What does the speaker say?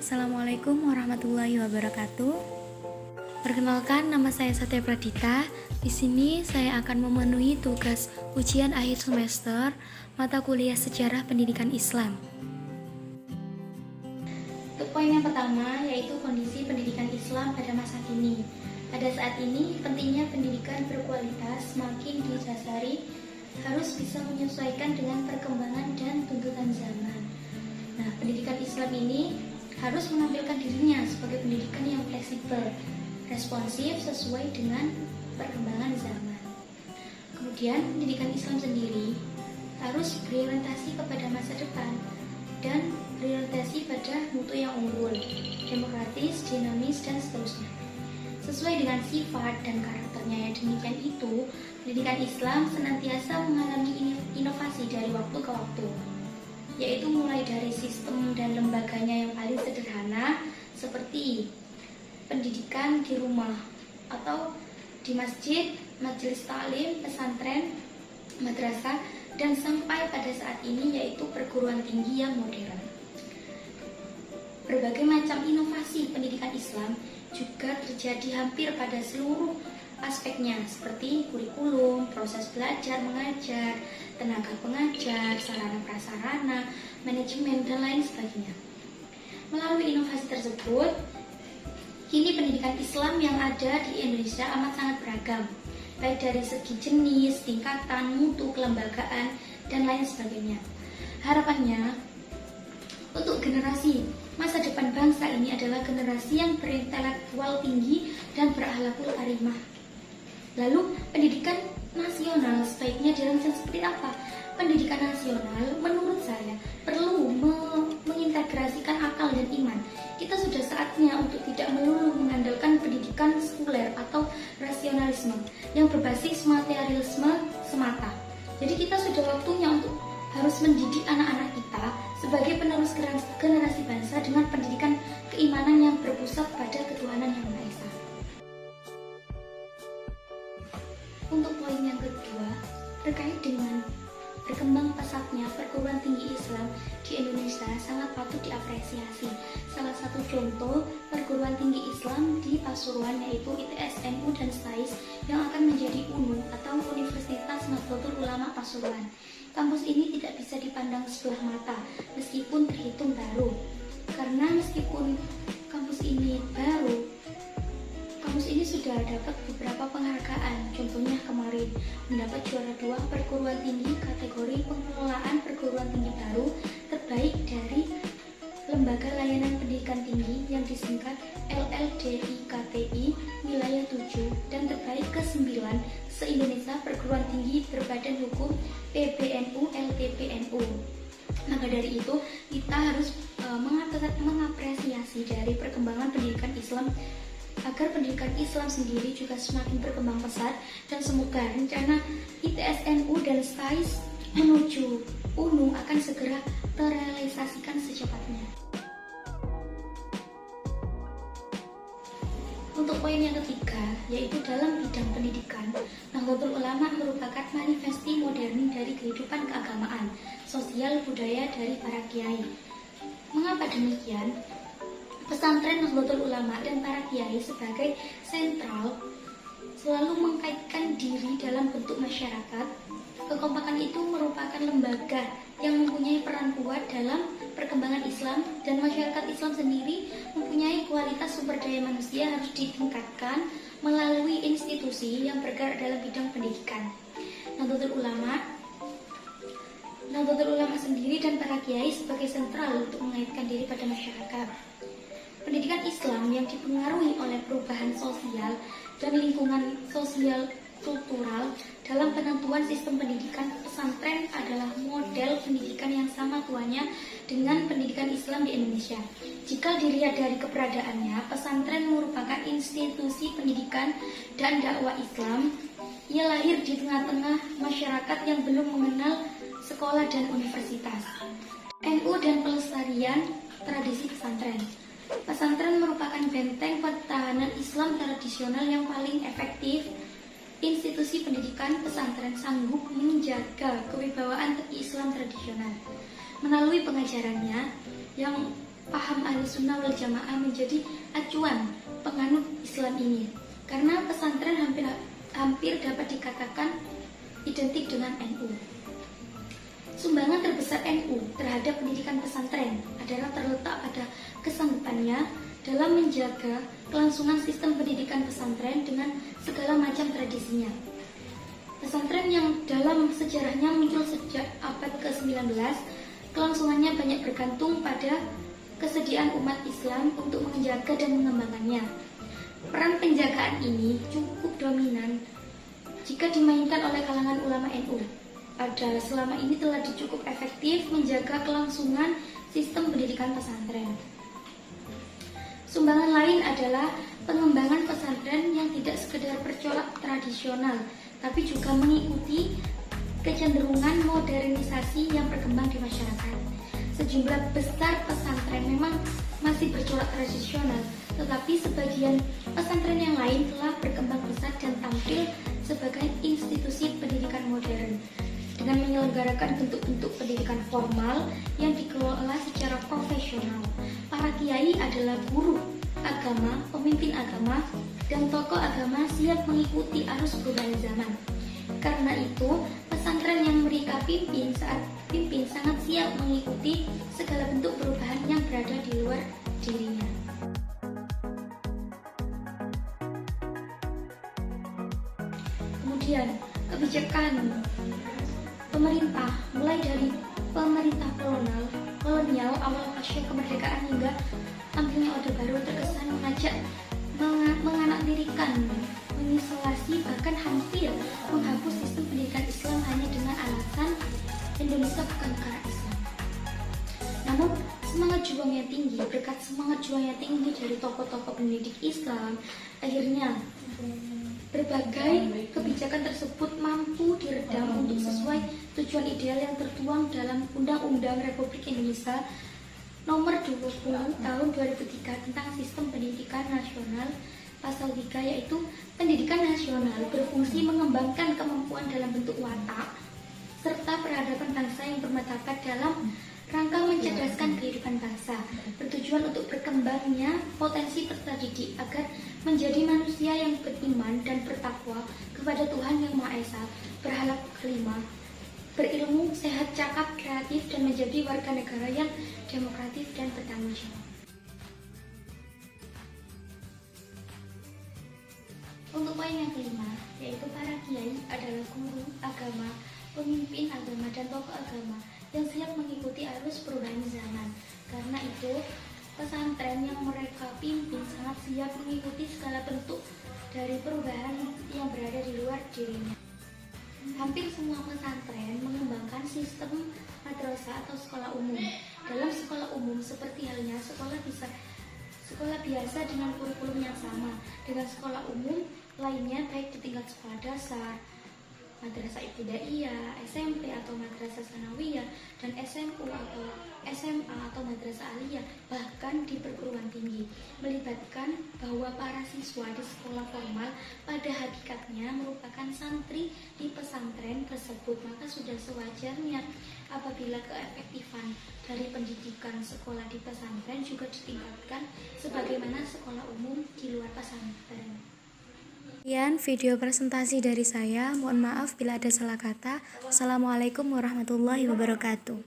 Assalamualaikum warahmatullahi wabarakatuh. Perkenalkan, nama saya Satya Pradita. Di sini saya akan memenuhi tugas ujian akhir semester mata kuliah Sejarah Pendidikan Islam. Untuk poin yang pertama yaitu kondisi pendidikan Islam pada masa kini. Pada saat ini, pentingnya pendidikan berkualitas semakin didasari harus bisa menyesuaikan dengan perkembangan dan tuntutan zaman. Nah, pendidikan Islam ini harus menampilkan dirinya sebagai pendidikan yang fleksibel, responsif sesuai dengan perkembangan zaman. Kemudian, pendidikan Islam sendiri harus berorientasi kepada masa depan dan berorientasi pada mutu yang unggul, demokratis, dinamis, dan seterusnya. Sesuai dengan sifat dan karakternya yang demikian itu, pendidikan Islam senantiasa mengalami inovasi dari waktu ke waktu, yaitu mulai dari sistem dan lembaganya yang paling sederhana seperti pendidikan di rumah atau di masjid, majelis taklim, pesantren, madrasah, dan sampai pada saat ini yaitu perguruan tinggi yang modern. Berbagai macam inovasi pendidikan Islam juga terjadi hampir pada seluruh aspeknya seperti kurikulum, proses belajar mengajar, tenaga pengajar, sarana prasarana, manajemen, dan lain sebagainya. Melalui inovasi tersebut, kini pendidikan Islam yang ada di Indonesia amat sangat beragam, baik dari segi jenis, tingkatan, mutu, kelembagaan, dan lain sebagainya. Harapannya, untuk generasi masa depan bangsa ini adalah generasi yang berintelektual tinggi dan berakhlakul karimah. Lalu, pendidikan nasional sebaiknya dirancang seperti apa? Pendidikan nasional menurut saya perlu mengintegrasikan akal dan iman. Kita sudah saatnya untuk tidak melulu mengandalkan pendidikan sekuler atau rasionalisme yang berbasis materialisme semata. Jadi kita sudah waktunya untuk harus mendidik anak-anak kita sebagai penerus generasi bangsa dengan pendidikan keimanan yang berpusat pada ketuhanan yang Maha Esa. Untuk poin yang kedua, terkait dengan berkembang pesatnya perguruan tinggi Islam di Indonesia sangat patut diapresiasi. Salah satu contoh perguruan tinggi Islam di Pasuruan yaitu ITS, NU, dan STAIS yang akan menjadi UNU atau Universitas Nahdlatul Ulama Pasuruan. Kampus ini tidak bisa dipandang sebelah mata meskipun terhitung baru. Karena meskipun kampus ini baru, kampus ini sudah dapat beberapa penghargaan. Contohnya kemarin mendapat juara 2 perguruan tinggi kategori pengelolaan perguruan tinggi baru terbaik dari Lembaga Layanan Pendidikan Tinggi yang disingkat LLDIKTI wilayah 7 dan terbaik ke-9 se-Indonesia perguruan tinggi berbadan hukum PBNU LTPNU. Maka dari itu kita harus mengapresiasi dari perkembangan pendidikan Islam agar pendidikan Islam sendiri juga semakin berkembang pesat, dan semoga rencana ITS, NU, dan STAIS menuju UNU akan segera terrealisasikan secepatnya. Untuk poin yang ketiga, yaitu dalam bidang pendidikan, Nahdlatul Ulama merupakan manifesti modern dari kehidupan keagamaan, sosial, budaya dari para kiai. Mengapa demikian? Pesantren Nahdlatul Ulama dan para kiai sebagai sentral selalu mengkaitkan diri dalam bentuk masyarakat. Kekompakan itu merupakan lembaga yang mempunyai peran kuat dalam perkembangan Islam, dan masyarakat Islam sendiri mempunyai kualitas sumber daya manusia harus ditingkatkan melalui institusi yang bergerak dalam bidang pendidikan. Nahdlatul Ulama sendiri dan para kiai sebagai sentral untuk mengaitkan diri pada masyarakat. Pendidikan Islam yang dipengaruhi oleh perubahan sosial dan lingkungan sosial kultural dalam penentuan sistem pendidikan, pesantren adalah model pendidikan yang sama tuanya dengan pendidikan Islam di Indonesia. Jika dilihat dari keberadaannya, pesantren merupakan institusi pendidikan dan dakwah Islam. Ia lahir di tengah-tengah masyarakat yang belum mengenal sekolah dan universitas. NU dan pelestarian tradisi pesantren. Pesantren merupakan benteng pertahanan Islam tradisional yang paling efektif. Institusi pendidikan pesantren sanggup menjaga kewibawaan Islam tradisional melalui pengajarannya yang paham Ahlussunnah wal Jamaah menjadi acuan penganut Islam ini, karena pesantren hampir dapat dikatakan identik dengan NU. Sumbangan terbesar NU terhadap pendidikan pesantren adalah terletak pada kesanggupannya dalam menjaga kelangsungan sistem pendidikan pesantren dengan segala macam tradisinya. Pesantren yang dalam sejarahnya muncul sejak abad ke-19, kelangsungannya banyak bergantung pada kesediaan umat Islam untuk menjaga dan mengembangkannya. Peran penjagaan ini cukup dominan jika dimainkan oleh kalangan ulama NU. Selama ini telah cukup efektif menjaga kelangsungan sistem pendidikan pesantren. Sumbangan lain adalah pengembangan pesantren yang tidak sekedar bercorak tradisional, tapi juga mengikuti kecenderungan modernisasi yang berkembang di masyarakat. Sejumlah besar pesantren memang masih bercorak tradisional, tetapi sebagian pesantren yang lain telah berkembang pesat dan tampil sebagai institusi pendidikan modern dengan menyelenggarakan bentuk-bentuk pendidikan formal yang dikelola secara profesional. Para kiai adalah guru agama, pemimpin agama, dan tokoh agama siap mengikuti arus perubahan zaman. Karena itu, pesantren yang mereka pimpin saat pimpin sangat siap mengikuti segala bentuk perubahan yang berada di luar dirinya. Kemudian, kebijakan pemerintah, mulai dari pemerintah kolonial awal pasca kemerdekaan hingga tampilnya Orde Baru, terkesan mengajak menganaktirikan, mengisolasi, bahkan hampir menghapus sistem pendidikan Islam hanya dengan alasan Indonesia bukan negara Islam. Namun berkat semangat juangnya tinggi dari tokoh-tokoh pendidik Islam, akhirnya berbagai kebijakan tersebut mampu diredam untuk sesuai tujuan ideal yang tertuang dalam Undang-Undang Republik Indonesia Nomor 20 Tahun 2003 tentang Sistem Pendidikan Nasional. Pasal 3 yaitu pendidikan nasional berfungsi mengembangkan kemampuan dalam bentuk watak serta peradaban bangsa yang bermartabat dalam rangka mencerdaskan kehidupan bangsa, bertujuan untuk berkembangnya potensi peserta didik agar menjadi manusia yang beriman dan bertakwa kepada Tuhan Yang Maha Esa, berhalal kelima, berilmu, sehat, cakap, kreatif, dan menjadi warga negara yang demokratis dan bertanggung jawab. Untuk poin yang kelima, yaitu para kiai adalah guru agama, pemimpin agama, dan tokoh agama yang siap mengikuti arus perubahan zaman. Karena itu, pesantren yang mereka pimpin sangat siap mengikuti segala bentuk dari perubahan yang berada di luar dirinya. Hampir semua pesantren mengembangkan sistem madrasah atau sekolah umum. Dalam sekolah umum, seperti halnya sekolah biasa dengan kurikulum yang sama dengan sekolah umum lainnya, baik di tingkat sekolah dasar, madrasah ibtidaiyah, SMP atau madrasah sanawiyah, dan SMU atau SMA atau madrasah aliyah, bahkan di perguruan tinggi, melibatkan bahwa para siswa di sekolah formal pada hakikatnya merupakan santri di pesantren tersebut. Maka sudah sewajarnya apabila keefektifan dari pendidikan sekolah di pesantren juga ditingkatkan sebagaimana sekolah umum di luar pesantren. Sekian video presentasi dari saya. Mohon maaf bila ada salah kata. Wassalamualaikum warahmatullahi wabarakatuh.